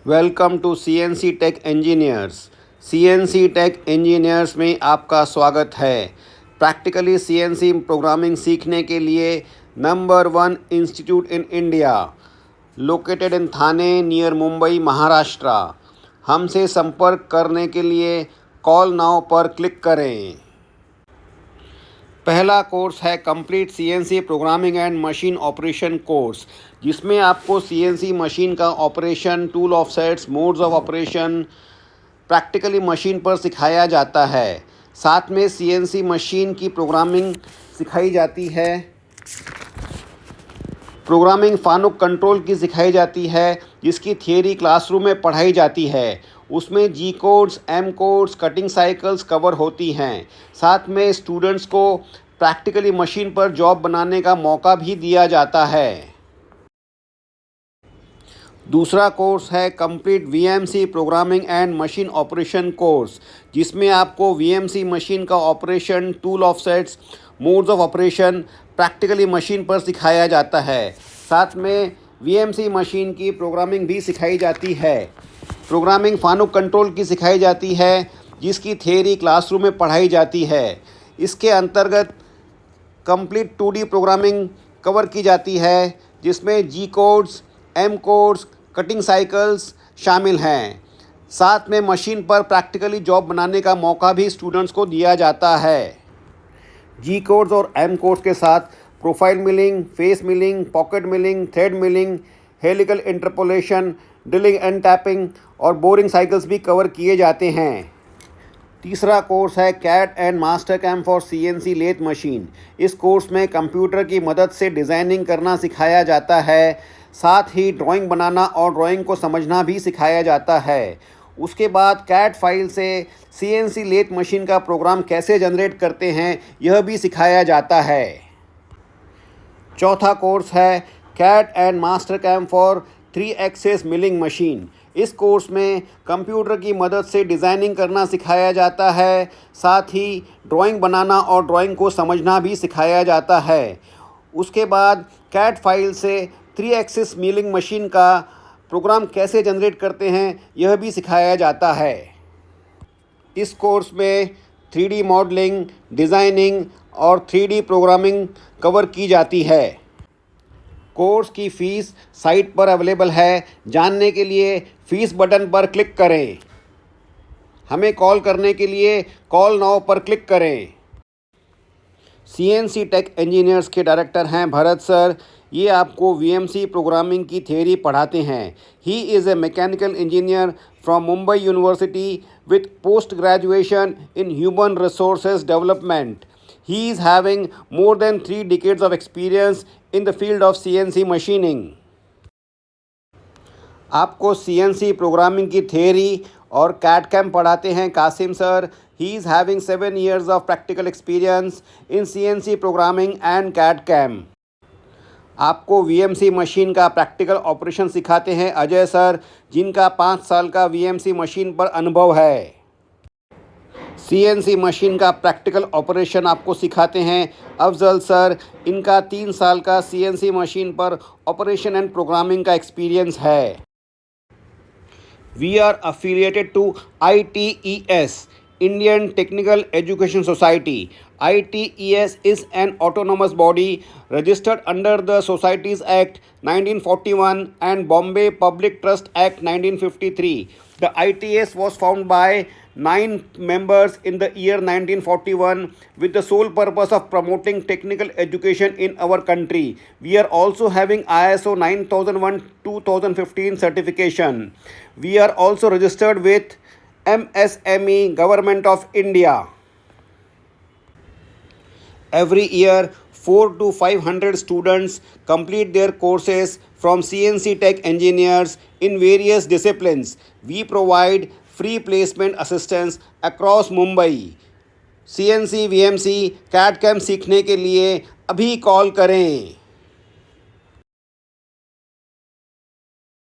Welcome to CNC tech engineers. CNC tech engineers में आपका स्वागत है। प्रैक्टिकली CNC प्रोग्रामिंग सीखने के लिए number 1 institute in India, located in Thane near Mumbai, Maharashtra. हमसे संपर्क करने के लिए कॉल नाउ पर क्लिक करें। पहला कोर्स है complete CNC programming and machine operation course, जिसमें आपको CNC मशीन का operation, tool offsets, modes of operation practically machine पर सिखाया जाता है। साथ में CNC मशीन की प्रोग्रामिंग सिखाई जाती है। प्रोग्रामिंग फानुक कंट्रोल की सिखाई जाती है, जिसकी थियरी क्लासरूम में पढ़ाई जाती है। उसमें G codes, M codes, cutting cycles cover होती हैं। साथ में स्टूडेंट्स को प्रैक्टिकली मशीन पर जॉब बनाने का मौका भी दिया जाता है। दूसरा कोर्स है complete VMC programming and machine operation course, जिसमें आपको VMC मशीन का operation, tool offsets, modes of operation practically machine पर सिखाया जाता है। साथ में VMC मशीन की प्रोग्रामिंग भी सिखाई जाती है। प्रोग्रामिंग फानुक कंट्रोल की सिखाई जाती है, जिसकी थियरी क्लासरूम में पढ़ाई जाती है। इसके अंतर्गत कंप्लीट 2D प्रोग्रामिंग कवर की जाती है, जिसमें G codes, M codes, cutting cycles शामिल हैं। साथ में मशीन पर प्रैक्टिकली जॉब बनाने का मौका भी स्टूडेंट्स को दिया जाता है। G कोड्स और M कोड्स के साथ profile milling, face milling, pocket milling, thread milling, helical interpolation, drilling and tapping और बोरिंग साइकिल्स भी कवर किए जाते हैं। तीसरा कोर्स है CAD and master CAM for CNC lathe machine. इस कोर्स में कंप्यूटर की मदद से डिज़ाइनिंग करना सिखाया जाता है। साथ ही ड्राइंग बनाना और ड्राइंग को समझना भी सिखाया जाता है। उसके बाद कैड फाइल से CNC लेथ मशीन का प्रोग्राम कैसे जनरेट करते हैं, यह भी सिखाया जाता है। चौथा कोर्स है CAD and master CAM for 3 axis milling machine. इस कोर्स में कंप्यूटर की मदद से डिज़ाइनिंग करना सिखाया जाता है। साथ ही ड्राइंग बनाना और ड्राइंग को समझना भी सिखाया जाता है। उसके बाद कैड फाइल से 3 एक्सेस मिलिंग मशीन का प्रोग्राम कैसे जनरेट करते हैं, यह भी सिखाया जाता है। इस कोर्स में 3D मॉडलिंग, डिज़ाइनिंग और 3D प्रोग्रामिंग कवर की जाती है। कोर्स की फ़ीस साइट पर अवेलेबल है। जानने के लिए फ़ीस बटन पर क्लिक करें। हमें कॉल करने के लिए कॉल नाउ पर क्लिक करें। CNC टेक इंजीनियर्स के डायरेक्टर हैं भरत सर। ये आपको VMC प्रोग्रामिंग की थियरी पढ़ाते हैं। He is a mechanical engineer from Mumbai university with post graduation in human resources development. He is having more than 3 decades of experience in the field of CNC machining. आपको CNC programming की theory और CAD CAM पढ़ाते हैं Qasim sir. He is having 7 years of practical experience in CNC programming and CAD CAM. आपको VMC machine का practical operation सिखाते हैं Ajay sir, जिनका 5 साल का VMC मशीन पर अनुभव है। CNC मशीन का प्रैक्टिकल ऑपरेशन आपको सिखाते हैं अफजल सर। इनका 3 साल का CNC मशीन पर ऑपरेशन एंड प्रोग्रामिंग का एक्सपीरियंस है। We are affiliated to ITES, Indian Technical Education Society. ITES is an autonomous body registered under the Societies Act 1941 and Bombay Public Trust Act 1953. The ITS was formed by 9 members in the year 1941 with the sole purpose of promoting technical education in our country. We are also having ISO 9001:2015 certification. We are also registered with MSME, Government of India. Every year, 400 to 500 students complete their courses from CNC Tech Engineers in various disciplines. We provide free placement assistance across Mumbai. CNC, VMC, CAD CAM सीखने के लिए अभी call करें।